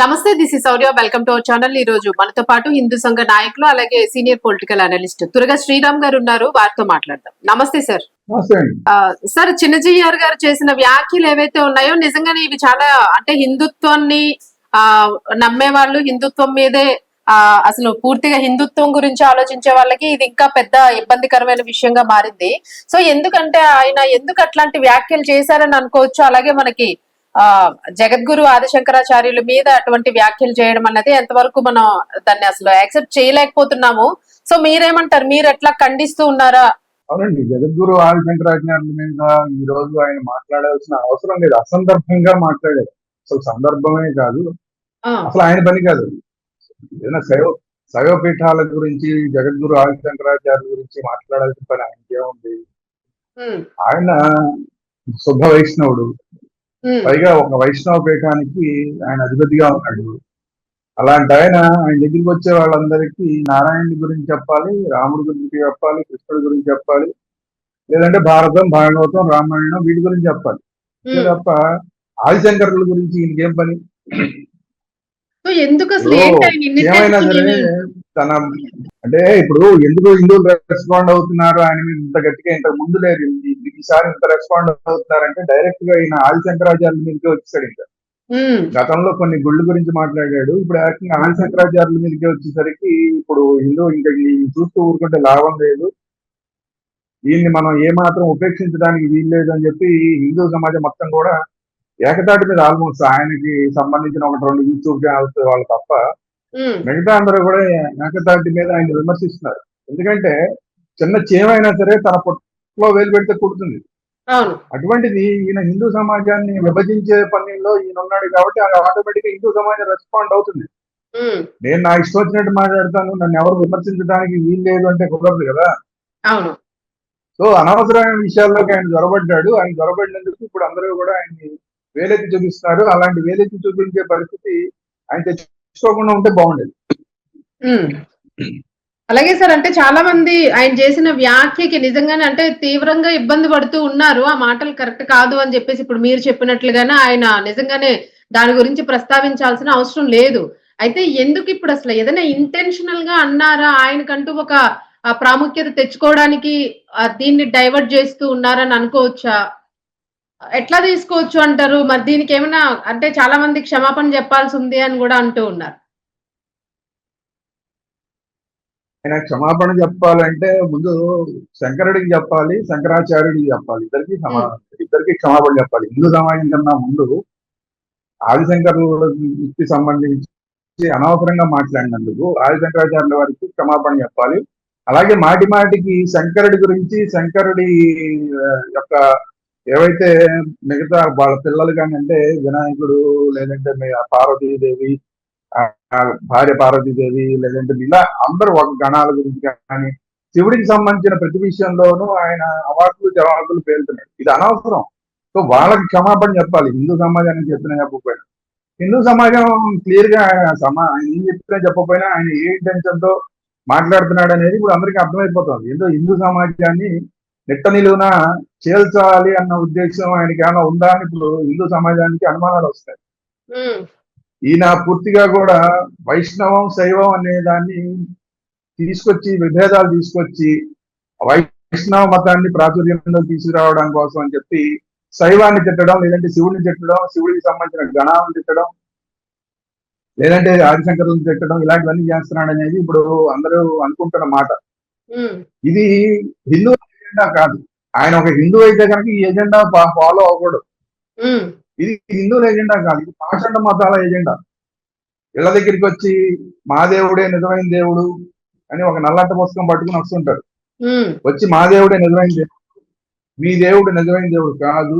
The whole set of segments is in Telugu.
నమస్తే, this is Sourya. Welcome to our channel. ఈ రోజు మనతో పాటు హిందూ సంఘ నాయకులు అలాగే senior political analyst Turaga Sriram గారు ఉన్నారు. వారితో మాట్లాడదాం. నమస్తే సార్. సార్, చిన్నజీఆర్ గారు చేసిన వ్యాఖ్యలు ఏవైతే ఉన్నాయో నిజంగానే ఇవి చాలా అంటే హిందుత్వాన్ని నమ్మే వాళ్ళు, హిందుత్వం మీదే అసలు పూర్తిగా హిందుత్వం గురించి ఆలోచించే వాళ్ళకి ఇది ఇంకా పెద్ద ఇబ్బందికరమైన విషయంగా మారింది. సో ఎందుకంటే ఆయన ఎందుకు అట్లాంటి వ్యాఖ్యలు చేశారని అనుకోవచ్చు. అలాగే మనకి జగద్గురు ఆదిశంకరాచార్యుల మీద అటువంటి వ్యాఖ్యలు చేయడం అన్నది ఎంతవరకు మనం దాన్ని అసలు యాక్సెప్ట్ చేయలేకపోతున్నాము. సో మీరేమంటారు? మీరు ఎట్లా ఖండిస్తూ ఉన్నారా? అవునండి, జగద్గురు ఆదిశంకరాచార్యుల మీద ఈ రోజు ఆయన మాట్లాడాల్సిన అవసరం లేదు. అసందర్భంగా మాట్లాడారు. అసలు సందర్భమే కాదు, అసలు ఆయన పని కాదు. ఏదైనా శైవ పీఠాల గురించి, జగద్గురు ఆదిశంకరాచార్యుల గురించి మాట్లాడాల్సిన పని ఆయనకి ఏముంది? ఆయన శుద్ధ వైష్ణవుడు, పైగా ఒక వైష్ణవ పీఠానికి ఆయన అధిపతిగా ఉన్నాడు. అలాంటి ఆయన దగ్గరికి వచ్చే వాళ్ళందరికీ నారాయణుడి గురించి చెప్పాలి, రాముడి గురించి చెప్పాలి, కృష్ణుడి గురించి చెప్పాలి, లేదంటే భారతం, భాగవతం, రామాయణం వీటి గురించి చెప్పాలి తప్ప ఆదిశంకరుల గురించి ఇంకేం పని? ఏమైనా సరే తన అంటే ఇప్పుడు ఎందుకు హిందువులు రెస్పాండ్ అవుతున్నారు ఆయన మీద ఇంత గట్టిగా ఇంతకు ముందు లేదు, ఈసారి ఇంత రెస్పాండ్ అవుతున్నారంటే డైరెక్ట్ గా ఈయన ఆదిశంకరాచార్యుల మీదకి వచ్చేసాడు. ఇంకా గతంలో కొన్ని గుళ్ళు గురించి మాట్లాడాడు, ఇప్పుడు యాక్చువల్గా ఆదిశంకరాచార్యుల మీదకి వచ్చేసరికి ఇప్పుడు హిందూ ఇంకా చూస్తూ ఊరుకుంటే లాభం లేదు, దీన్ని మనం ఏమాత్రం ఉపేక్షించడానికి వీల్లేదు అని చెప్పి హిందూ సమాజం మొత్తం కూడా ఏకతాటి మీద ఆల్మోస్ట్ ఆయనకి సంబంధించిన ఒకటి రెండు యూట్యూబ్ ఛానల్స్ వాళ్ళు తప్ప మిగతా అందరూ కూడా ఏకతాటి మీద ఆయన విమర్శిస్తున్నారు. ఎందుకంటే చిన్న చీమైనా సరే తన పొట్టలో వేలు పెడితే కుడుతుంది. అటువంటిది ఈయన హిందూ సమాజాన్ని విభజించే పనిలో ఈయన ఉన్నాడు కాబట్టి ఆటోమేటిక్ గా హిందూ సమాజం రెస్పాండ్ అవుతుంది. నేను నా ఇష్టం వచ్చినట్టు మాట్లాడతాను, నన్ను ఎవరు విమర్శించడానికి వీలు లేదు అంటే కుదరదు కదా. సో అనవసరమైన విషయాల్లోకి ఆయన జొరబడ్డాడు. ఆయన జొరబడినందుకు ఇప్పుడు అందరూ కూడా ఆయన్ని వేలెత్తి చూపిస్తున్నారు. అలాంటి వేలెత్తి చూపించే పరిస్థితి ఆయన తెచ్చుకోకుండా ఉంటే బాగుండేది. అలాగే సార్, అంటే చాలా మంది ఆయన చేసిన వ్యాఖ్యకి నిజంగానే అంటే తీవ్రంగా ఇబ్బంది పడుతూ ఉన్నారు. ఆ మాటలు కరెక్ట్ కాదు అని చెప్పేసి ఇప్పుడు మీరు చెప్పినట్లుగానే ఆయన నిజంగానే దాని గురించి ప్రస్తావించాల్సిన అవసరం లేదు. అయితే ఎందుకు ఇప్పుడు అసలు ఏదైనా ఇంటెన్షనల్ గా అన్నారా? ఆయనకంటూ ఒక ప్రాముఖ్యత తెచ్చుకోవడానికి దీన్ని డైవర్ట్ చేస్తూ ఉన్నారని అనుకోవచ్చా? ఎట్లా తీసుకోవచ్చు అంటారు? మరి దీనికి ఏమైనా అంటే చాలా మంది క్షమాపణ చెప్పాల్సి ఉంది అని కూడా అంటూ ఉన్నారు. ఆయన క్షమాపణ చెప్పాలంటే ముందు శంకరుడికి చెప్పాలి, శంకరాచార్యుడికి చెప్పాలి, ఇద్దరికి క్షమాపణ చెప్పాలి. హిందూ సమాజం కన్నా ముందు ఆదిశంకరుడికి సంబంధించి అనవసరంగా మాట్లాడినందుకు ఆదిశంకరాచార్యుల వారికి క్షమాపణ చెప్పాలి. అలాగే మాటి మాటికి శంకరుడి గురించి, శంకరుడి యొక్క ఏవైతే మిగతా వాళ్ళ పిల్లలు కానీ అంటే వినాయకుడు, లేదంటే పార్వతీదేవి, భార్య పార్వతీదేవి, లేదంటే ఇలా అందరూ ఒక గణాల గురించి కానీ శివుడికి సంబంధించిన ప్రతి విషయంలోనూ ఆయన అవాకులు జవాకులు పేలుతున్నాడు. ఇది అనవసరం. సో వాళ్ళకి క్షమాపణ చెప్పాలి. హిందూ సమాజానికి చెప్పినా చెప్పకపోయినా హిందూ సమాజం క్లియర్ గా ఆయన ఏం చెప్పినా చెప్పకపోయినా ఆయన ఏ ఇంటెన్షన్ తో మాట్లాడుతున్నాడు అనేది ఇప్పుడు అందరికీ అర్థమైపోతుంది. ఏదో హిందూ సమాజాన్ని నిట్ట నిలువున చేల్చాలి అన్న ఉద్దేశం ఆయనకి ఏమైనా ఉందా అని ఇప్పుడు హిందూ సమాజానికి అనుమానాలు వస్తాయి. ఈయన పూర్తిగా కూడా వైష్ణవం, శైవం అనే దాన్ని తీసుకొచ్చి విభేదాలు తీసుకొచ్చి వైష్ణవ మతాన్ని ప్రాచుర్యంలో తీసుకురావడం కోసం అని చెప్పి శైవాన్ని తిట్టడం, లేదంటే శివుడిని తిట్టడం, శివుడికి సంబంధించిన గణాలను తిట్టడం, లేదంటే ఆదిశంకరులను తిట్టడం, ఇలాంటివన్నీ చేస్తున్నాడు అనేది ఇప్పుడు అందరూ అనుకుంటున్న మాట. ఇది హిందూ ఎజెండా కాదు. ఆయన ఒక హిందూ అయితే కనుక ఈ ఎజెండా ఫాలో అవ్వకూడదు. ఇది హిందువుల ఎజెండా కాదు, ఇది పాషండ మతాల ఎజెండా. ఇళ్ల దగ్గరికి వచ్చి మా దేవుడే నిజమైన దేవుడు అని ఒక నల్లట్ట పుస్తకం పట్టుకుని వస్తుంటారు. వచ్చి మా దేవుడే నిజమైన దేవుడు, మీ దేవుడు నిజమైన దేవుడు కాదు,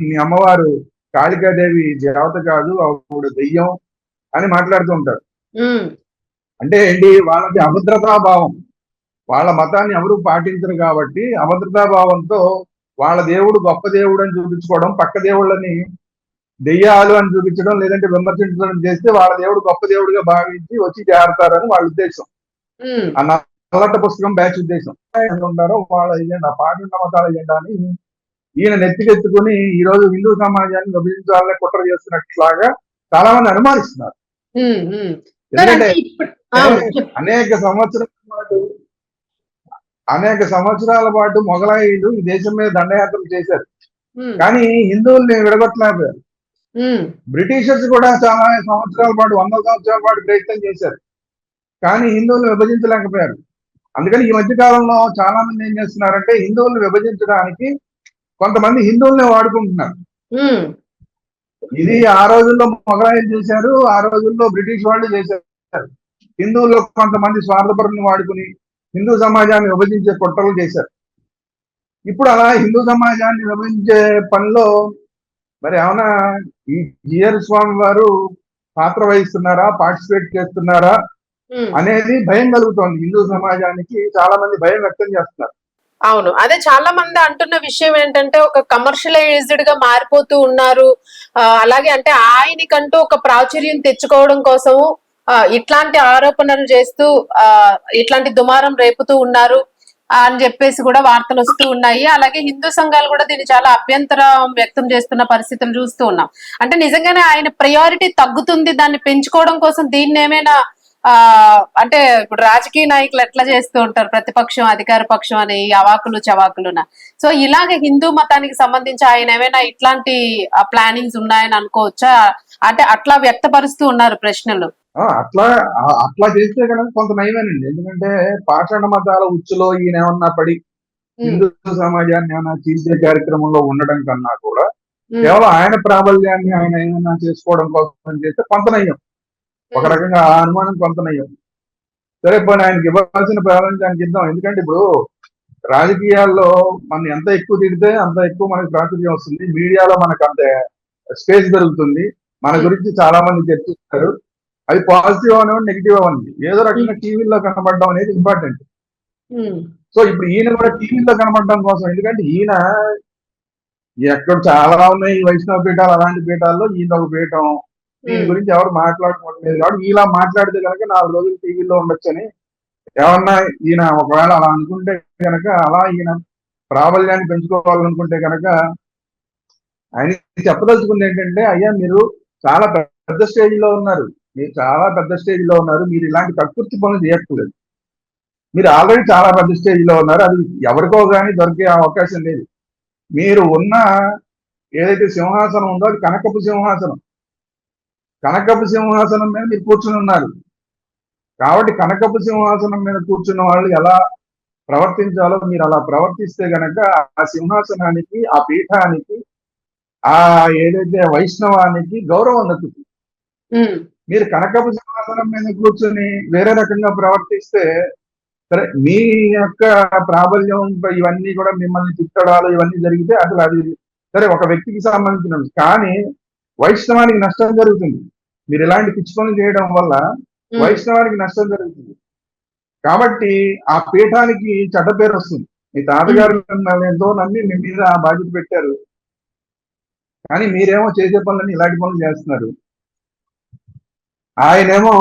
మీ అమ్మవారు కాళికాదేవి దేవత కాదు, ఆవిడ దెయ్యం అని మాట్లాడుతూ ఉంటారు. అంటే ఏంటి? వాళ్ళకి అభద్రతా భావం. వాళ్ళ మతాన్ని ఎవరు పాటించరు కాబట్టి అభద్రతా భావంతో వాళ్ళ దేవుడు గొప్ప దేవుడు అని చూపించుకోవడం, పక్క దేవుళ్ళని దెయ్యాలు అని చూపించడం, లేదంటే విమర్శించడం చేస్తే వాళ్ళ దేవుడు గొప్ప దేవుడిగా భావించి వచ్చి చేరతారని వాళ్ళ ఉద్దేశం. ఆ నల్లట్ట పుస్తకం బ్యాచ్ ఉద్దేశం ఉంటారో వాళ్ళ ఎజెండా, పాటిండ మతాల ఎజెండా అని ఈయన నెత్తికెత్తుకుని ఈ రోజు హిందూ సమాజాన్ని విభజించాలని కుట్ర చేస్తున్నట్లాగా చాలా మంది అనుమానిస్తున్నారు. ఉమ్, ఉమ్. సార్ ఎందుకంటే అంటే ఇప్పుడు అవును చెప్పు. అనేక సంవత్సరాల పాటు మొఘలాయులు ఈ దేశం మీద దండయాత్రలు చేశారు, ఉమ్, కానీ హిందువుల్ని విడగొట్టలేకపోయారు. ఉమ్, బ్రిటిషర్స్ కూడా చాలా సంవత్సరాల పాటు, 100 సంవత్సరాల పాటు ప్రయత్నం చేశారు, కానీ హిందువులను విభజించలేకపోయారు. అందుకని ఈ మధ్య కాలంలో చాలా మంది ఏం చేస్తున్నారంటే హిందువులను విభజించడానికి కొంతమంది హిందువుల్ని వాడుకుంటున్నారు. ఉమ్, ఇది ఆ రోజుల్లో మొఘలాయులు చేశారు, ఆ రోజుల్లో బ్రిటిష్ వాళ్ళు చేశారు. హిందువుల్లో కొంతమంది స్వార్థపరులను వాడుకుని హిందూ సమాజాన్ని విభజించే కుట్రలు చేశారు. ఇప్పుడు అలా హిందూ సమాజాన్ని విభజించే పనిలో మరి ఏమైనా ఈ జిఆర్ స్వామి వారు పాత్ర వహిస్తున్నారా, పార్టిసిపేట్ చేస్తున్నారా ఉమ్. అనేది భయం కలుగుతోంది. హిందూ సమాజానికి చాలా మంది భయం వ్యక్తం చేస్తున్నారు. అవును, అదే చాలా మంది అంటున్న విషయం ఏంటంటే ఒక కమర్షియలైజ్డ్ గా మారిపోతూ ఉన్నారు. అలాగే అంటే ఆయనకంటూ ఒక ప్రాచుర్యం తెచ్చుకోవడం కోసము ఇట్లాంటి ఆరోపణలు చేస్తూ ఆ ఇట్లాంటి దుమారం రేపుతూ ఉన్నారు అని చెప్పేసి కూడా వార్తలు వస్తూ ఉన్నాయి. అలాగే హిందూ సంఘాలు కూడా దీన్ని చాలా అభ్యంతరం వ్యక్తం చేస్తున్న పరిస్థితులు చూస్తూ ఉన్నాం. అంటే నిజంగానే ఆయన ప్రయారిటీ తగ్గుతుంది, దాన్ని పెంచుకోవడం కోసం దీన్ని ఏమైనా ఆ అంటే ఇప్పుడు రాజకీయ నాయకులు ఎట్లా చేస్తూ ఉంటారు, ప్రతిపక్షం అధికార పక్షం అని అవాకులు చవాకులున. సో ఇలాగ హిందూ మతానికి సంబంధించి ఆయన ఏమైనా ఇట్లాంటి ప్లానింగ్స్ ఉన్నాయని అనుకోవచ్చా? అంటే అట్లా వ్యక్తపరుస్తూ ఉన్నారు ప్రశ్నలు. అట్లా అట్లా చేస్తే కనుక కొంత నయమేనండి. ఎందుకంటే పాషాణ మతాల ఉచ్చులో ఈయన ఏమన్నా పడి హిందూ సమాజాన్ని ఏమైనా చీల్చే కార్యక్రమంలో ఉండడం కన్నా కూడా కేవలం ఆయన ప్రాబల్యాన్ని ఆయన ఏమైనా చేసుకోవడం కోసం చేస్తే కొంత నయ్యం. ఒక రకంగా ఆ అనుమానం కొంత నయ్యం. సరే, పోనీ ఆయనకి ఇవ్వాల్సిన ప్రాధాన్యత ఆయనకి ఇద్దాం. ఎందుకంటే ఇప్పుడు రాజకీయాల్లో మనం ఎంత ఎక్కువ తిడితే అంత ఎక్కువ మనకి ప్రాచుర్యం వస్తుంది, మీడియాలో మనకు అంత స్పేస్ దొరుకుతుంది, మన గురించి చాలా మంది చర్చిస్తారు. అది పాజిటివ్ అవనివ్వండి, నెగిటివ్ అవ్వండి, ఏదో రకంగా టీవీలో కనబడడం అనేది ఇంపార్టెంట్. సో ఇప్పుడు ఈయన కూడా టీవీలో కనబడడం కోసం, ఎందుకంటే ఈయన ఎక్కడ చాలా ఉన్నాయి వైష్ణవ పీఠాలు, అలాంటి పీఠాల్లో ఈయన ఒక పీఠం, దీని గురించి ఎవరు మాట్లాడుకోవట్లేదు. కాబట్టి ఇలా మాట్లాడితే కనుక 4 రోజులు టీవీలో ఉండొచ్చని ఏమన్నా ఈయన ఒకవేళ అలా అనుకుంటే కనుక, అలా ఈయన ప్రాబల్యాన్ని పెంచుకోవాలనుకుంటే కనుక ఆయన చెప్పదలుచుకుంది ఏంటంటే, అయ్యా మీరు చాలా పెద్ద స్టేజ్లో ఉన్నారు, మీరు ఇలాంటి ప్రకృతి పనులు చేయట్లేదు. మీరు ఆల్రెడీ చాలా పెద్ద స్టేజ్లో ఉన్నారు, అది ఎవరికో కానీ దొరికే అవకాశం లేదు. మీరు ఉన్న ఏదైతే సింహాసనం ఉందో అది కనకపు సింహాసనం మీద మీరు కూర్చుని ఉన్నారు. కాబట్టి కనకపు సింహాసనం మీద కూర్చున్న వాళ్ళు ఎలా ప్రవర్తించాలో మీరు అలా ప్రవర్తిస్తే గనక ఆ సింహాసనానికి, ఆ పీఠానికి, ఆ ఏదైతే వైష్ణవానికి గౌరవం దక్కుతుంది. మీరు కనకపు సింహాసనం మీద కూర్చొని వేరే రకంగా ప్రవర్తిస్తే, సరే మీ యొక్క ప్రాబల్యం ఇవన్నీ కూడా మిమ్మల్ని తిట్టడాలు ఇవన్నీ జరిగితే అసలు అది సరే ఒక వ్యక్తికి సంబంధించిన, కానీ వైష్ణవానికి నష్టం జరుగుతుంది. మీరు ఇలాంటి పిచ్చి పనులు చేయడం వల్ల వైష్ణవానికి నష్టం జరుగుతుంది. కాబట్టి ఆ పీఠానికి చెడ్డ పేరు వస్తుంది. మీ తాతగారు ఎంతో నమ్మి మీ మీద ఆ బాధ్యత పెట్టారు, కానీ మీరేమో చేసే పనులని ఇలాంటి పనులు చేస్తున్నారు. ఆయనేమో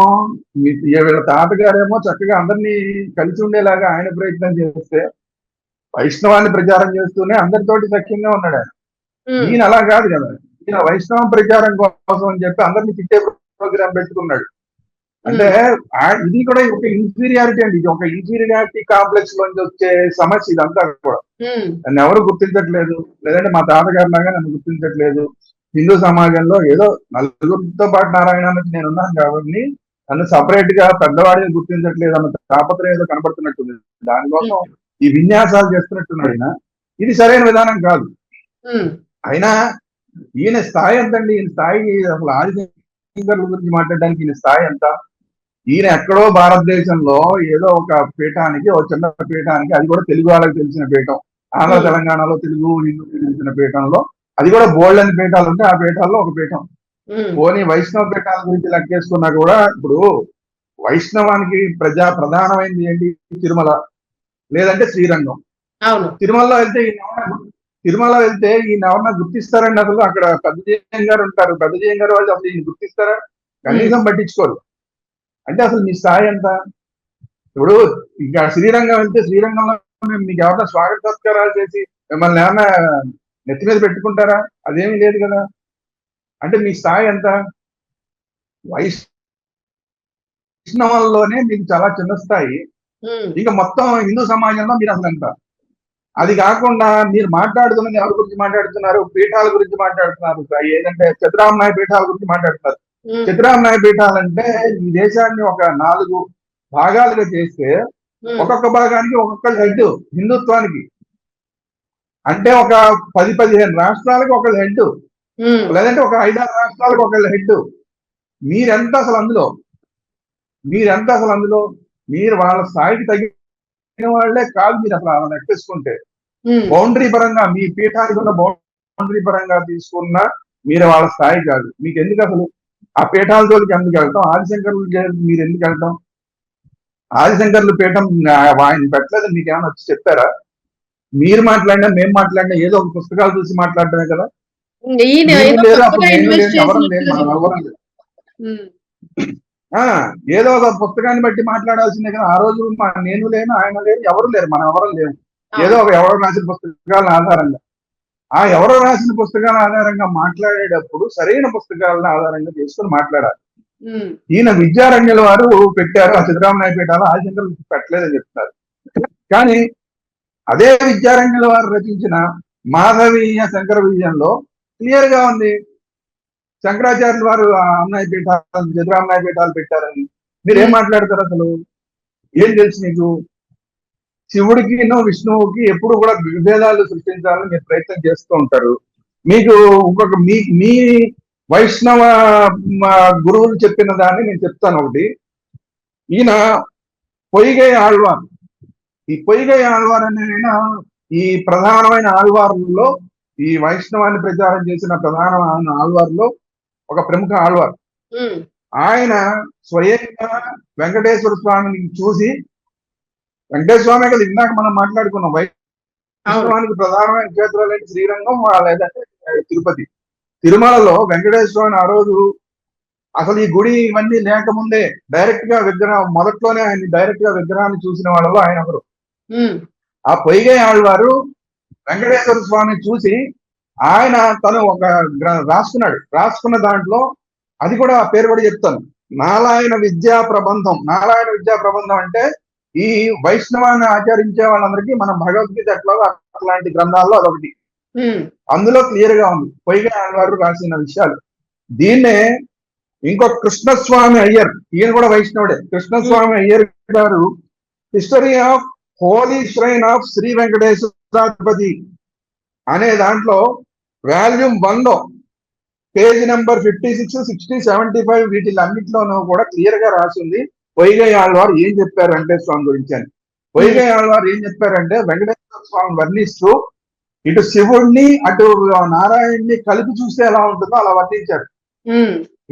వీళ్ళ తాతగారేమో చక్కగా అందరినీ కలిసి ఉండేలాగా ఆయన ప్రయత్నం చేస్తే, వైష్ణవాన్ని ప్రచారం చేస్తూనే అందరితోటి సఖ్యంగా ఉన్నాడు ఆయన. ఈయన అలా కాదు కదా, ఈయన వైష్ణవం ప్రచారం కోసం అని చెప్పి అందరినీ తిట్టే ప్రోగ్రాం పెట్టుకున్నాడు. అంటే ఇది కూడా ఒక ఇన్ఫీరియారిటీ అండి, ఇది ఒక ఇన్ఫీరియారిటీ కాంప్లెక్స్ లోంచి వచ్చే సమస్య ఇదంతా కూడా. నన్ను ఎవరు గుర్తించట్లేదు, లేదంటే మా తాతగారి లాగా నన్ను గుర్తించట్లేదు, హిందూ సమాజంలో ఏదో నలుగురితో పాటు నారాయణానికి నేను ఉన్నాను కాబట్టి నన్ను సపరేట్ గా పెద్దవాడిని గుర్తించట్లేదు అన్న తాపత్రయం ఏదో కనబడుతున్నట్టుంది. దానికోసం ఈ విన్యాసాలు చేస్తున్నట్టున్నాడు ఈయన. ఇది సరైన విధానం కాదు. అయినా ఈయన స్థాయి ఎంతండి? ఈయన స్థాయి అసలు ఆదిశంకర్ల గురించి మాట్లాడడానికి ఈయన స్థాయి ఎంత? ఈయన ఎక్కడో భారతదేశంలో ఏదో ఒక పీఠానికి, ఒక చిన్న పీఠానికి, అది కూడా తెలుగు వాళ్ళకి తెలిసిన పీఠం, ఆంధ్ర తెలంగాణలో తెలుగు హిందూ తెలిసిన పీఠంలో, అది కూడా బోల్డెన్ పీఠాలు ఉంటే ఆ పీఠాల్లో ఒక పీఠం. పోనీ వైష్ణవ పీఠాల గురించి లెక్కేసుకున్నా కూడా, ఇప్పుడు వైష్ణవానికి ప్రధానమైనది ఏంటి? తిరుమల, లేదంటే శ్రీరంగం. తిరుమలలో వెళ్తే ఈయన ఎవరన్నా గుర్తిస్తారండి? అసలు అక్కడ పెద్దజీయం గారు ఉంటారు, పెద్దజీయం గారు వాళ్ళు అసలు ఈయన గుర్తిస్తారా? కనీసం పట్టించుకోరు. అంటే అసలు మీ స్థాయి ఎంత? ఇప్పుడు ఇంకా శ్రీరంగం వెళ్తే శ్రీరంగంలో మీకు ఎవరైనా స్వాగత సత్కారాలు చేసి మిమ్మల్ని ఏమన్నా నెత్తి మీద పెట్టుకుంటారా? అదేమీ లేదు కదా. అంటే మీ స్థాయి ఎంత? వైష్ణవంలోనే మీకు చాలా చిన్న స్థాయి, ఇంకా మొత్తం హిందూ సమాజంలో మీరు అసలు ఎంత. అది కాకుండా మీరు మాట్లాడుతున్నది ఎవరి గురించి మాట్లాడుతున్నారు? పీఠాల గురించి మాట్లాడుతున్నారు. ఏదంటే చతురామనాయ పీఠాల గురించి మాట్లాడుతున్నారు. చతురామనాయ పీఠాలంటే ఈ దేశాన్ని ఒక 4 భాగాలుగా చేస్తే ఒక్కొక్క భాగానికి ఒక్కొక్క హెడ్ హిందుత్వానికి. అంటే ఒక 10-15 రాష్ట్రాలకు ఒకళ్ళ హెడ్, లేదంటే ఒక 5-6 రాష్ట్రాలకు ఒకళ్ళ హెడ్. మీరెంత అసలు అందులో? మీరు వాళ్ళ స్థాయికి తగిన వాళ్ళే కాదు. మీరు అసలు అలా లెక్కేసుకుంటే బౌండరీ పరంగా, మీ పీఠానికి ఉన్న బౌండరీ పరంగా తీసుకున్నా మీరు వాళ్ళ స్థాయి కాదు. మీకు ఎందుకు అసలు ఆ పీఠాల జోలికి ఎందుకు వెళ్తాం? ఆదిశంకర్లు మీరు ఎందుకు వెళ్తాం? ఆదిశంకర్లు పీఠం ఆయన పెట్టలేదు, మీకు ఏమైనా వచ్చి చెప్పారా? మీరు మాట్లాడినా మేము మాట్లాడినా ఏదో ఒక పుస్తకాలు చూసి మాట్లాడటమే కదా. ఏదో ఒక పుస్తకాన్ని బట్టి మాట్లాడాల్సిందే కదా. ఆ రోజు నేను లేను, ఆయన లేరు, ఎవరు లేరు, మనం ఎవరు లేము. ఏదో ఒక ఎవరో రాసిన పుస్తకాల ఆధారంగా, ఎవరో రాసిన పుస్తకాల ఆధారంగా మాట్లాడేటప్పుడు సరైన పుస్తకాలను ఆధారంగా చేసుకుని మాట్లాడాలి. ఈయన విద్యారణ్యుల వారు పెట్టారు, ఆ సిద్ధరామనాయ పీఠాలు ఆదిశంకర్లు పెట్టలేదని చెప్తారు. కానీ అదే విద్యారణ్యుల వారు రచించిన మాధవీయ శంకర విజయంలో క్లియర్ గా ఉంది శంకరాచార్యుల వారు అమ్నాయ పీఠాలు సిద్ధరామనాయ పీఠాలు పెట్టారని. మీరేం మాట్లాడతారు అసలు? ఏం తెలుసు మీకు? శివుడికి విష్ణువుకి ఎప్పుడు కూడా విభేదాలు సృష్టించాలని మీరు ప్రయత్నం చేస్తూ ఉంటారు. మీకు ఇంకొక మీ వైష్ణవ గురువులు చెప్పిన దాన్ని నేను చెప్తాను ఒకటి. ఈయన పొయ్యిగై ఆళ్వార్, ఈ పొయ్యిగై ఆళ్వార్ అనే ఈ ప్రధానమైన ఆళ్వార్లలో, ఈ వైష్ణవాన్ని ప్రచారం చేసిన ప్రధానమైన ఆళ్వార్లో ఒక ప్రముఖ ఆళ్వార్. ఆయన స్వయంగా వెంకటేశ్వర స్వామిని చూసి, వెంకటేశ్వర స్వామి కదా ఇందాక మనం మాట్లాడుకున్నాం, వైష్ణవానికి ప్రధానమైన క్షేత్రాలు ఏంటి? శ్రీరంగం లేదంటే తిరుపతి. తిరుమలలో వెంకటేశ్వర స్వామిని ఆ రోజు అసలు ఈ గుడి ఇవన్నీ లేకముందే డైరెక్ట్ గా విగ్రహం, మొదట్లోనే ఆయన డైరెక్ట్ గా విగ్రహాన్ని చూసిన వాళ్ళలో ఆయన ఒకరు. ఆ పొయ్యిగై ఆళ్వారు వెంకటేశ్వర స్వామిని చూసి ఆయన తను ఒక రాసుకున్న దాంట్లో, అది కూడా పేరు కూడా చెప్తాను, నారాయణ విద్యా ప్రబంధం. నారాయణ విద్యా ప్రబంధం అంటే ఈ వైష్ణవాన్ని ఆచరించే వాళ్ళందరికీ మనం భగవద్గీత ఎట్లా అట్లాంటి గ్రంథాల్లో అదొకటి. అందులో క్లియర్ గా ఉంది పొయ్యిగై ఆళ్వారు రాసిన విషయాలు. దీన్నే ఇంకొక కృష్ణస్వామి అయ్యర్, ఈయన కూడా వైష్ణవుడే, Krishnaswami Iyer garu history of holy shrine of Shri Venkateswaradhipati అనే దాంట్లో వాల్యూమ్ 1లో పేజ్ నెంబర్ 56, 60, 75 వీటిలన్నింటిలోనూ కూడా క్లియర్ గా రాసింది పొయ్యిగై ఆళ్వారు ఏం చెప్పారు వెంకటేశ్వర స్వామి గురించి అని. పొయ్యిగై ఆళ్వారు ఏం చెప్పారంటే, వెంకటేశ్వర స్వామి వర్ణిస్తూ ఇటు శివుణ్ణి అటు నారాయణ్ణి కలిపి చూస్తే ఎలా ఉంటుందో అలా వర్ణించారు.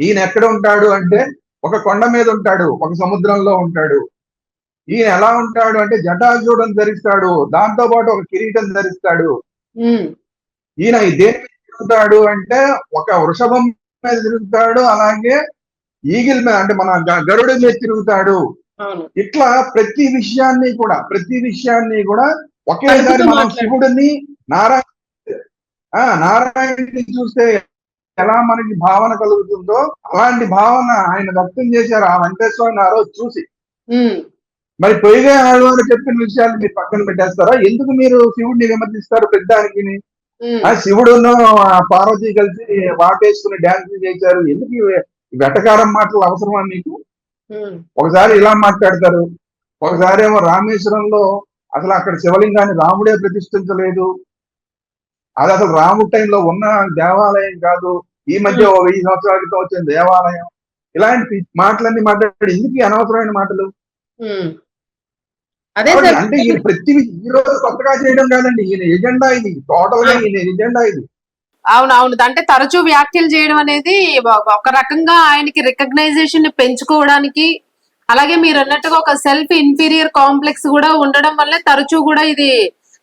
ఈయన ఎక్కడ ఉంటాడు అంటే ఒక కొండ మీద ఉంటాడు, ఒక సముద్రంలో ఉంటాడు. ఈయన ఎలా ఉంటాడు అంటే జటాజూడం ధరిస్తాడు, దాంతో పాటు ఒక కిరీటం ధరిస్తాడు. ఈయన దేని మీద తిరుగుతాడు అంటే ఒక వృషభం మీద తిరుగుతాడు, అలాగే ఈగిల్ మీద అంటే మన గరుడి మీద తిరుగుతాడు. ఇట్లా ప్రతి విషయాన్ని కూడా ఒకేసారి మనం శివుడిని నారాయణుడిని చూస్తే ఎలా మనకి భావన కలుగుతుందో అలాంటి భావన ఆయన వ్యక్తం చేశారు ఆ వెంకటేశ్వరుని ఆ రోజు చూసి. మరి పొయ్యిగై ఆళ్వారు చెప్పిన విషయాలు మీరు పక్కన పెట్టేస్తారా? ఎందుకు మీరు శివుడిని విమర్శిస్తారు పెద్దానికి? శివుడును పార్వతి కలిసి వాటేసుకుని డాన్స్ చేశారు, ఎందుకు వెటకారం మాటలు అవసరమా మీకు? ఒకసారి ఇలా మాట్లాడతారు, ఒకసారి ఏమో రామేశ్వరంలో అసలు అక్కడ శివలింగాన్ని రాముడే ప్రతిష్ఠించలేదు, అది అసలు రాముడి టైంలో ఉన్న దేవాలయం కాదు, ఈ మధ్య 1000 సంవత్సరాల క్రితం వచ్చిన దేవాలయం. ఇలాంటి మాటలన్నీ మాట్లాడి ఎందుకు అనవసరమైన మాటలు? అంటే ఈయన ప్రతి ఈ రోజు కొత్తగా చేయడం కాదండి, ఈయన ఎజెండా ఇది, టోటల్ గా ఈయన ఎజెండా ఇది. అవునవును, అంటే తరచూ వ్యాఖ్యలు చేయడం అనేది ఒక రకంగా ఆయనకి రికగ్నైజేషన్ పెంచుకోవడానికి, అలాగే మీరు అన్నట్టుగా ఒక సెల్ఫ్ ఇన్ఫీరియర్ కాంప్లెక్స్ కూడా ఉండడం వల్లే తరచూ కూడా ఇది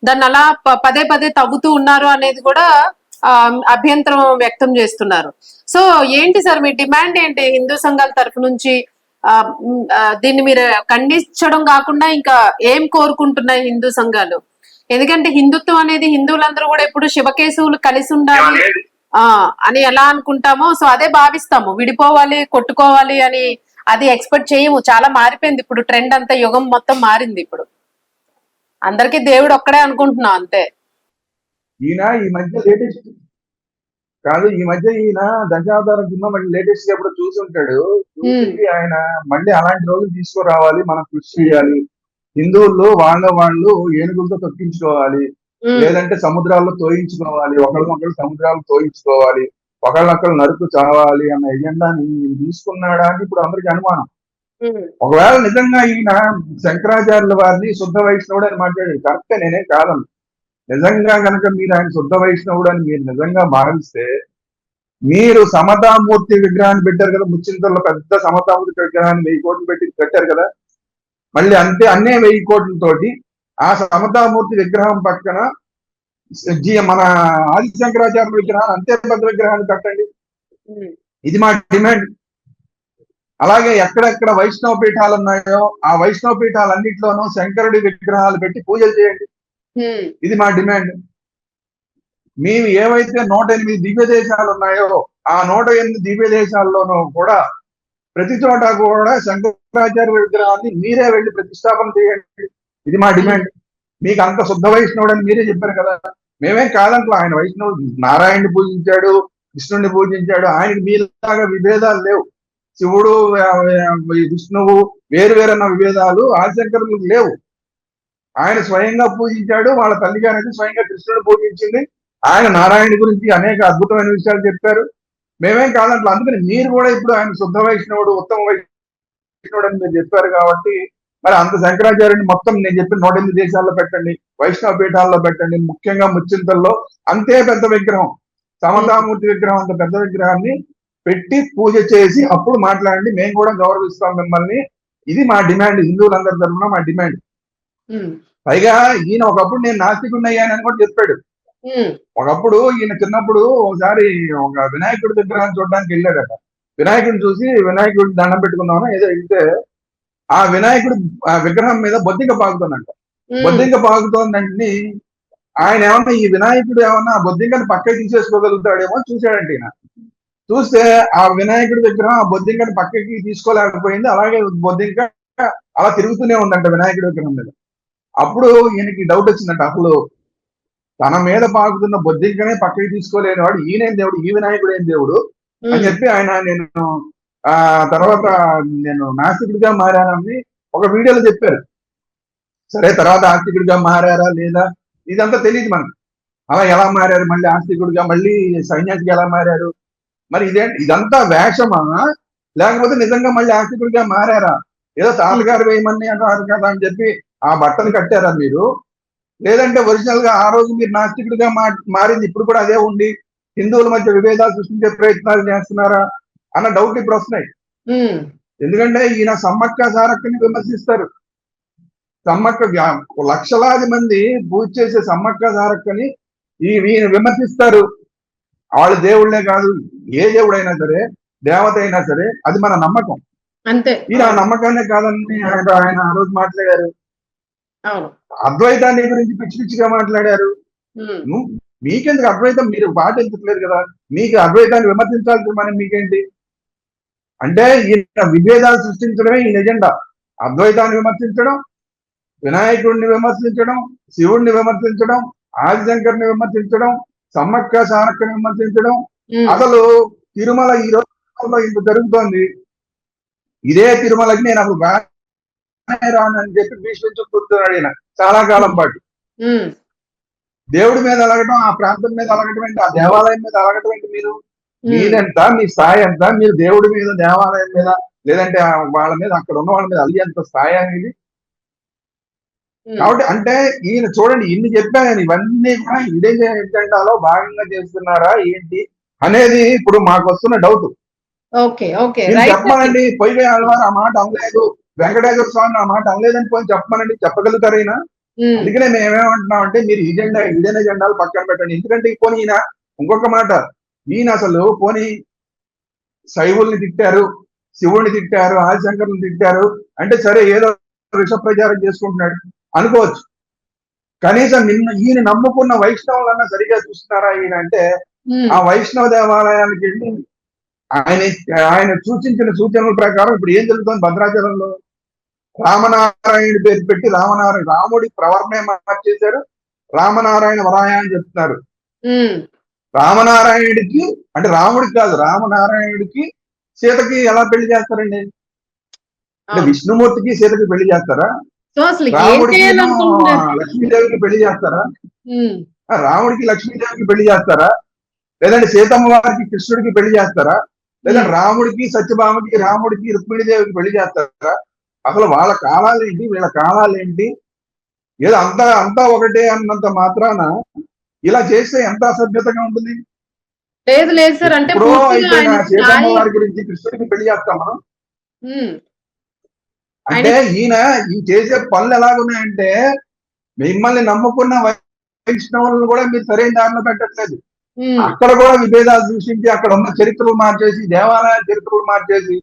దాన్ని అలా పదే పదే తవ్వుతూ ఉన్నారు అనేది కూడా అభ్యంతరం వ్యక్తం చేస్తున్నారు. సో ఏంటి సార్ మీ డిమాండ్ ఏంటి హిందూ సంఘాల తరఫు నుంచి? దీన్ని మీరు ఖండించడం కాకుండా ఇంకా ఏం కోరుకుంటున్నాయి హిందూ సంఘాలు? ఎందుకంటే హిందుత్వం అనేది హిందువులందరూ కూడా ఎప్పుడు శివకేశవులు కలిసి ఉండాలి అని ఎలా అనుకుంటామో, సో అదే భావిస్తాము. విడిపోవాలి, కొట్టుకోవాలి అని అది ఎక్స్పెక్ట్ చేయము. చాలా మారిపోయింది ఇప్పుడు, ట్రెండ్ అంతా, యుగం మొత్తం మారింది ఇప్పుడు. అందరికీ దేవుడు ఒక్కడే అనుకుంటున్నాం అంతే. ఈయన ఈ మధ్య లేటెస్ట్ కాదు, ఈ మధ్య ఈయన దశావతారం సినిమా మళ్ళీ లేటెస్ట్ గా ఎప్పుడు చూసుంటాడు. చూసి ఆయన మళ్ళీ అలాంటి రోజులు తీసుకురావాలి, మనం కృషి చేయాలి. హిందువుల్లో వాళ్ళు ఏనుగులతో తొక్కించుకోవాలి, లేదంటే సముద్రాల్లో తోయించుకోవాలి, ఒకళ్ళొకళ్ళు సముద్రాలు తోయించుకోవాలి, ఒకళ్ళొకళ్ళు నరుకు చావాలి అన్న ఎజెండాని తీసుకున్నాడా అని ఇప్పుడు అందరికి అనుమానం. ఒకవేళ నిజంగా ఈయన శంకరాచార్యుల వారిని శుద్ధ వైష్ణవుడు అని మాట్లాడాడు, కరెక్టే, నేనే కాదను. నిజంగా కనుక మీరు ఆయన శుద్ధ వైష్ణవుడు అని మీరు నిజంగా భావిస్తే, మీరు సమతామూర్తి విగ్రహాన్ని పెట్టారు కదా, ముచ్చింతల్లో పెద్ద సమతామూర్తి విగ్రహాన్ని 1000 కోట్లు పెట్టి పెట్టారు కదా, మళ్ళీ అన్నే 1000 కోట్లతోటి ఆ సమతామూర్తి విగ్రహం పక్కన మన ఆది శంకరాచార్య విగ్రహం, అంతే పెద్ద విగ్రహాన్ని పెట్టండి. ఇది మా డిమాండ్. అలాగే ఎక్కడెక్కడ వైష్ణవ పీఠాలు ఉన్నాయో ఆ వైష్ణవ పీఠాలన్నింటిలోనూ శంకరుడి విగ్రహాలు పెట్టి పూజలు చేయండి. ఇది మా డిమాండ్. మేము ఏవైతే 108 దివ్య దేశాలు ఉన్నాయో ఆ 108 దివ్య దేశాల్లోనూ కూడా ప్రతి చోట కూడా శంకరాచార్య విగ్రహాన్ని మీరే వెళ్ళి ప్రతిష్టాపన చేయండి. ఇది మా డిమాండ్. మీకు అంత శుద్ధ వైష్ణవుడు అని మీరే చెప్పారు కదా, మేమేం కాదంట్లో. ఆయన వైష్ణవుడు, నారాయణని పూజించాడు, కృష్ణుడిని పూజించాడు. ఆయనకి మీలాగా విభేదాలు లేవు. శివుడు విష్ణువు వేరువేరన్న విభేదాలు ఆదిశంకరులకు లేవు. ఆయన స్వయంగా పూజించాడు, వాళ్ళ తల్లిగారైతే స్వయంగా కృష్ణుడు పూజించింది. ఆయన నారాయణ గురించి అనేక అద్భుతమైన విషయాలు చెప్పారు. మేమేం కాదంట్లో. అందుకని మీరు కూడా ఇప్పుడు ఆయన శుద్ధ వైష్ణవుడు, ఉత్తమ వైష్ణవుడు అని మీరు చెప్పారు కాబట్టి, మరి అంత శంకరాచార్యుని మొత్తం నేను చెప్పిన 108 దేశాల్లో పెట్టండి, వైష్ణవ పీఠాల్లో పెట్టండి, ముఖ్యంగా ముచ్చింతల్లో అంతే పెద్ద విగ్రహం, సమతామూర్తి విగ్రహం, అంత పెద్ద విగ్రహాన్ని పెట్టి పూజ చేసి అప్పుడు మాట్లాడండి. మేము కూడా గౌరవిస్తాం మిమ్మల్ని. ఇది మా డిమాండ్, హిందువులందరి తరఫున మా డిమాండ్. పైగా ఈయన ఒకప్పుడు నేను నాస్తికుడిని అయ్యానని కూడా చెప్పాడు. ఒకప్పుడు ఈయన చిన్నప్పుడు ఒకసారి ఒక వినాయకుడి విగ్రహాన్ని చూడడానికి వెళ్ళాడట. వినాయకుడిని చూసి వినాయకుడి దండం పెట్టుకుందామని ఏదో వెళ్తే ఆ వినాయకుడు ఆ విగ్రహం మీద బొద్దింక పాకుతుందంట. బొద్దింక పాకుతోందంటే ఆయన ఏమన్నా ఈ వినాయకుడు ఏమన్నా ఆ బొద్దింకని పక్కకి తీసేసుకోగలుగుతాడేమో చూశాడంటే ఈయన. చూస్తే ఆ వినాయకుడి విగ్రహం ఆ బొద్దింకని పక్కకి తీసుకోలేకపోయింది. అలాగే బొద్దింక అలా తిరుగుతూనే ఉందంట వినాయకుడి విగ్రహం మీద. అప్పుడు ఈయనకి డౌట్ వచ్చిందంట, అసలు తన మీద పాకుతున్న బొద్దింకనే పక్కకి తీసుకోలేని వాడు ఈయనేం దేవుడు, ఈ వినాయకుడు ఏం దేవుడు అని చెప్పి ఆయన నేను తర్వాత నేను నాస్తికుడిగా మారానని ఒక వీడియోలో చెప్పారు. సరే, తర్వాత ఆస్తికుడిగా మారారా లేదా ఇదంతా తెలియదు మనకు. అలా ఎలా మారారు, మళ్ళీ ఆస్తికుడిగా, మళ్ళీ సన్యాసిగా ఎలా మారారు, మరి ఇదంతా వేషమా లేకపోతే నిజంగా మళ్ళీ ఆస్తికుడిగా మారారా? ఏదో తాతగారు వేయమని అంటారు కదా అని చెప్పి ఆ బట్టలు కట్టారా మీరు? లేదంటే ఒరిజినల్ గా ఆ రోజు మీరు నాస్తికుడిగా మారింది ఇప్పుడు కూడా అదే ఉండి హిందువుల మధ్య విభేదాలు సృష్టించే ప్రయత్నాలు చేస్తున్నారా అన్న డౌట్ ఇప్పుడు వస్తున్నాయి. ఎందుకంటే ఈయన సమ్మక్క సారక్కని విమర్శిస్తారు. సమ్మక్క లక్షలాది మంది పూజ చేసే సమ్మక్క సారక్కని ఈయన విమర్శిస్తారు. వాళ్ళు దేవుళ్లే కాదు, ఏ దేవుడైనా సరే, దేవత అయినా సరే, అది మన నమ్మకం అంతే. ఈయన ఆ నమ్మకాన్నే కాదని ఆయన ఆ రోజు మాట్లాడారు. అద్వైతాన్ని గురించి పిచ్చి పిచ్చిగా మాట్లాడారు. మీకెందుకు అద్వైతం, మీరు పాటించట్లేదు కదా, మీకు అద్వైతాన్ని విమర్శించాల్సిన మనం మీకేంటి? అంటే ఈయన విభేదాలు సృష్టించడమే ఈ ఎజెండా. అద్వైతాన్ని విమర్శించడం, వినాయకుడిని విమర్శించడం, శివుడిని విమర్శించడం, ఆదిశంకర్ని విమర్శించడం, సమ్మక్క సారక్కని విమర్శించడం. అసలు తిరుమల ఈ రోజు ఇంత జరుగుతోంది. ఇదే తిరుమలకి నేను అసలు రానని చెప్పి భీష్మించు కూర్చున్నాడు ఈయన చాలా కాలం పాటు. దేవుడి మీద అలగటం, ఆ ప్రాంతం మీద అలగటం ఏంటి, ఆ దేవాలయం మీద అలగటం ఏంటి? మీరు మీరెంత, మీ స్థాయి ఎంత? మీరు దేవుడి మీద, దేవాలయం మీద, లేదంటే వాళ్ళ మీద, అక్కడ ఉన్న వాళ్ళ మీద అలిగేంత స్థాయి అనేది. కాబట్టి అంటే ఈయన చూడండి, ఇన్ని చెప్పాను, ఇవన్నీ కూడా ఇదే ఎజెండాలో భాగంగా చేస్తున్నారా ఏంటి అనేది ఇప్పుడు మాకు వస్తున్న డౌట్. చెప్పమనండి, పొయ్యి ఆళ్వారు ఆ మాట అనలేదు, వెంకటేశ్వర స్వామి ఆ మాట అనలేదని పోయి చెప్పమనండి, చెప్పగలుగుతారు ఈయన. అందుకనే మేమేమంటున్నాం అంటే మీరు ఇదేన ఎజెండాలు పక్కన పెట్టండి. ఎందుకంటే పోనీ ఈయన ఇంకొక మాట, ఈయన అసలు పోనీ శైవుల్ని తిట్టారు, శివుడిని తిట్టారు, ఆదిశంకర్ని తిట్టారు అంటే సరే, ఏదో విష ప్రచారం చేసుకుంటున్నాడు అనుకోవచ్చు. కనీసం ఈయన నమ్ముకున్న వైష్ణవులన్నా సరిగా చూస్తున్నారా ఈయన అంటే? ఆ వైష్ణవ దేవాలయానికి వెళ్ళి ఆయన ఆయన సూచించిన సూచనల ప్రకారం ఇప్పుడు ఏం జరుగుతుంది భద్రాచలంలో? రామనారాయణ పేరు పెట్టి రాముడి ప్రవర్ణే మార్చేశారు, రామనారాయణ వరాయ అని చెప్తున్నారు. రామనారాయణుడికి అంటే రాముడికి కాదు, రామనారాయణుడికి సీతకి ఎలా పెళ్లి చేస్తారండి? అంటే విష్ణుమూర్తికి సీతకి పెళ్లి చేస్తారా? రాముడికి లక్ష్మీదేవికి పెళ్లి చేస్తారా? రాముడికి లక్ష్మీదేవికి పెళ్లి చేస్తారా? లేదంటే సీతమ్మ వారికి కృష్ణుడికి పెళ్లి చేస్తారా? లేదంటే రాముడికి సత్యభామకి రాముడికి రుక్మిణీదేవికి పెళ్లి చేస్తారా? అసలు వాళ్ళ కాలాలేంటి, వీళ్ళ కాలాలేంటి? ఏదో అంతా ఒకటే అన్నంత మాత్రాన ఇలా చేస్తే ఎంత అసభ్యతగా ఉంటుంది? లేదు లేదు సార్, అంటే సీతమ్మ వారి గురించి కృష్ణుడికి పెళ్లి చేస్తాం మనం. అంటే ఈయన చేసే పనులు ఎలాగున్నాయంటే మిమ్మల్ని నమ్ముకున్న వైష్ణవులను కూడా మీరు సరైన దారిలో పెట్టట్లేదు. అక్కడ కూడా విభేదాలు సృష్టించి అక్కడ ఉన్న చరిత్రలు మార్చేసి, దేవాలయ చరిత్రలు మార్చేసి,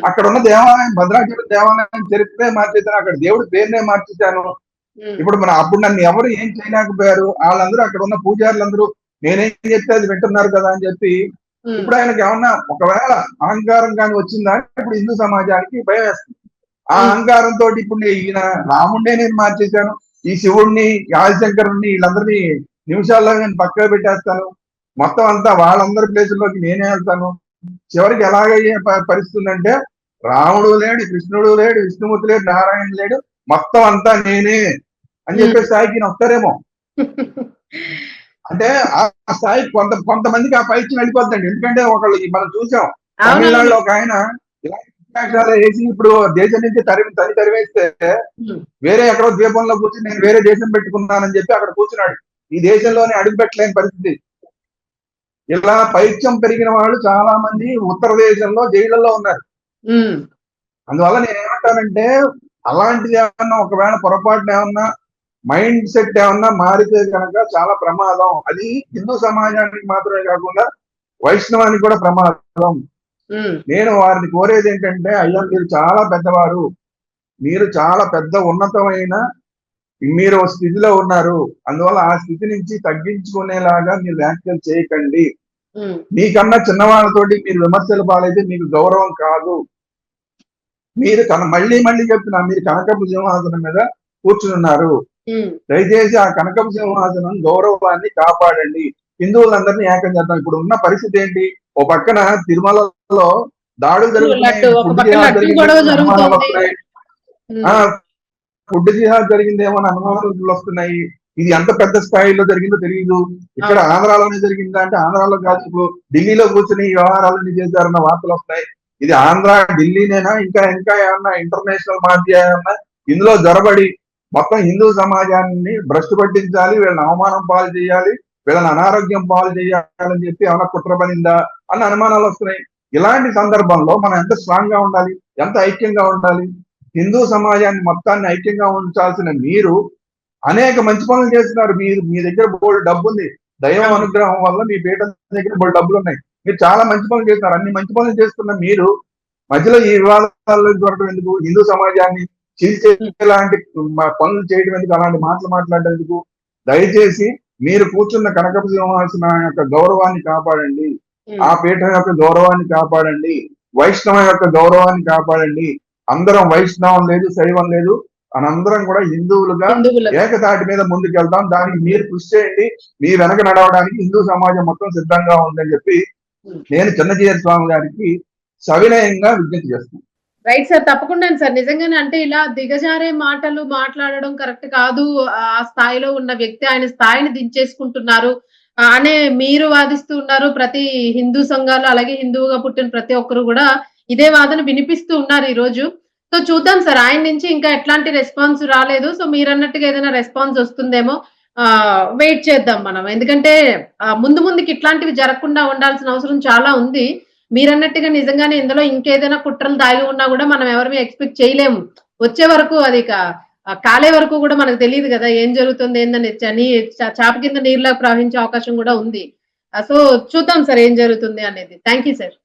అక్కడ ఉన్న దేవాలయం భద్రాచలం దేవాలయం చరిత్రే మార్చేసాను, అక్కడ దేవుడి పేరునే మార్చేశాను. ఇప్పుడు అప్పుడు నన్ను ఎవరు ఏం చేయలేకపోయారు, వాళ్ళందరూ అక్కడ ఉన్న పూజారులందరూ నేనేం చెప్తే అది వింటున్నారు కదా అని చెప్పి ఇప్పుడు ఆయనకి ఏమన్నా ఒకవేళ అహంకారం కానీ వచ్చిందా ఇప్పుడు హిందూ సమాజానికి భయం వేస్తుంది. ఆ అహంకారంతో ఇప్పుడు ఈయన రాముడినే నేను మార్చేశాను, ఈ శివుడిని ఆదిశంకరుణ్ణి వీళ్ళందరినీ నిమిషాల్లో నేను పక్కన పెట్టేస్తాను, మొత్తం అంతా వాళ్ళందరి ప్లేసుల్లోకి నేనే వెళ్తాను. చివరికి ఎలాగయ్యే పరిస్థితి అంటే రాముడు లేడు, కృష్ణుడు లేడు, విష్ణుమూర్తి లేడు, నారాయణ లేడు, మొత్తం అంతా నేనే అని చెప్పే స్థాయికి వస్తారేమో. అంటే ఆ స్థాయి కొంతమందికి ఆ పైకి వెళ్ళిపోద్దండి. ఎందుకంటే ఒకళ్ళు మనం చూసాం తమిళనాడులో ఒక ఆయన వేసి ఇప్పుడు దేశం నుంచి తరివేస్తే వేరే ఎక్కడో ద్వీపంలో కూర్చుని నేను వేరే దేశం పెట్టుకున్నానని చెప్పి అక్కడ కూర్చున్నాడు. ఈ దేశంలోనే అడుగు పెట్టలేని పరిస్థితి. ఇలా పైత్యం పెరిగిన వాళ్ళు చాలా మంది ఉత్తర దేశంలో జైళ్లలో ఉన్నారు. అందువల్ల నేను ఏమంటానంటే అలాంటిది ఏమన్నా ఒకవేళ పొరపాటున ఏమన్నా మైండ్ సెట్ ఏమన్నా మారితే కనుక చాలా ప్రమాదం. అది హిందూ సమాజానికి మాత్రమే కాకుండా వైష్ణవానికి కూడా ప్రమాదం. నేను వారిని కోరేది ఏంటంటే, అయ్యా మీరు చాలా పెద్దవారు, మీరు చాలా పెద్ద ఉన్నతమైన మీరు స్థితిలో ఉన్నారు, అందువల్ల ఆ స్థితి నుంచి తగ్గించుకునేలాగా మీరు వ్యాఖ్యలు చేయకండి. మీకన్నా చిన్నవాళ్ళతోటి మీరు విమర్శలు పాలైతే మీకు గౌరవం కాదు. మీరు మళ్ళీ చెప్తున్నా, మీరు కనకపు సింహాసనం మీద కూర్చున్నారు, దయచేసి ఆ కనకపు సింహాసనం గౌరవాన్ని కాపాడండి, హిందువులందరినీ ఏకం చేద్దాం. ఇప్పుడు ఉన్న పరిస్థితి ఏంటి? ఓ పక్కన తిరుమలలో దాడులు జరుగుతున్నాయి, ఫుడ్ జిహాద్ జరిగిందేమో అనుమానాలు వస్తున్నాయి. ఇది ఎంత పెద్ద స్థాయిలో జరిగిందో తెలియదు. ఇక్కడ ఆంధ్రాలోనే జరిగిందా అంటే ఆంధ్రాలో కాదు, ఇప్పుడు ఢిల్లీలో కూర్చొని ఈ వ్యవహారాలన్నీ చేశారన్న వార్తలు వస్తున్నాయి. ఇది ఆంధ్ర ఢిల్లీనేనా ఇంకా ఏమన్నా ఇంటర్నేషనల్ మాధ్యమా ఏమన్నా ఇందులో జొరబడి మొత్తం హిందూ సమాజాన్ని భ్రష్టు పట్టించాలి, వీళ్ళని అవమానం పాలు చేయాలి, వీళ్ళని అనారోగ్యం పాలు చేయాలని చెప్పి ఏమైనా కుట్ర పడిందా అన్న అనుమానాలు వస్తున్నాయి. ఇలాంటి సందర్భంలో మనం ఎంత స్ట్రాంగ్ గా ఉండాలి, ఎంత ఐక్యంగా ఉండాలి? హిందూ సమాజాన్ని మొత్తాన్ని ఐక్యంగా ఉంచాల్సిన మీరు అనేక మంచి పనులు చేస్తున్నారు. మీ దగ్గర బోల్డ్ డబ్బు ఉంది, దైవం అనుగ్రహం వల్ల మీ పీఠ దగ్గర బోల్డ్ డబ్బులు ఉన్నాయి, మీరు చాలా మంచి పనులు చేస్తున్నారు. అన్ని మంచి పనులు చేస్తున్న మీరు మధ్యలో ఈ వివాదాల్లో దొరకడం ఎందుకు? హిందూ సమాజాన్ని చీల్చేలాంటి పనులు చేయడం ఎందుకు? అలాంటి మాటలు మాట్లాడడం ఎందుకు? దయచేసి మీరు కూర్చున్న కనకపు సింహాసనం యొక్క గౌరవాన్ని కాపాడండి, ఆ పీఠం యొక్క గౌరవాన్ని కాపాడండి, వైష్ణవం యొక్క గౌరవాన్ని కాపాడండి. అందరం వైష్ణవం లేదు, శైవం లేదు, మనందరం కూడా హిందువులుగా ఏకతాటి మీద ముందుకెళ్తాం. దానికి మీరు కృషి చేయండి, మీ వెనక నడవడానికి హిందూ సమాజం మొత్తం సిద్ధంగా ఉందని చెప్పి నేను చిన్నజీయర్ స్వామి గారికి సవినయంగా విజ్ఞప్తి చేస్తున్నాను. రైట్ సార్, తప్పకుండా సార్. నిజంగానే అంటే ఇలా దిగజారే మాటలు మాట్లాడడం కరెక్ట్ కాదు. ఆ స్థాయిలో ఉన్న వ్యక్తి ఆయన స్థాయిని దించేసుకుంటున్నారు అనే మీరు వాదిస్తూ ఉన్నారు. ప్రతి హిందూ సంఘాలు అలాగే హిందువుగా పుట్టిన ప్రతి ఒక్కరు కూడా ఇదే వాదన వినిపిస్తూ ఉన్నారు ఈ రోజు. సో చూద్దాం సార్, ఆయన నుంచి ఇంకా ఎట్లాంటి రెస్పాన్స్ రాలేదు. సో మీరు అన్నట్టుగా ఏదైనా రెస్పాన్స్ వస్తుందేమో, వెయిట్ చేద్దాం మనం. ఎందుకంటే ముందుకి ఇట్లాంటివి జరగకుండా ఉండాల్సిన అవసరం చాలా ఉంది. మీరన్నట్టుగా నిజంగానే ఇందులో ఇంకేదైనా కుట్రలు దాగి ఉన్నా కూడా మనం ఎవరిని ఎక్స్పెక్ట్ చేయలేము. వచ్చే వరకు అది కాలే వరకు కూడా మనకు తెలియదు కదా ఏం జరుగుతుంది ఏందని. చాప కింద నీరులా ప్రవహించే అవకాశం కూడా ఉంది. సో చూద్దాం సార్ ఏం జరుగుతుంది అనేది. Thank you sir.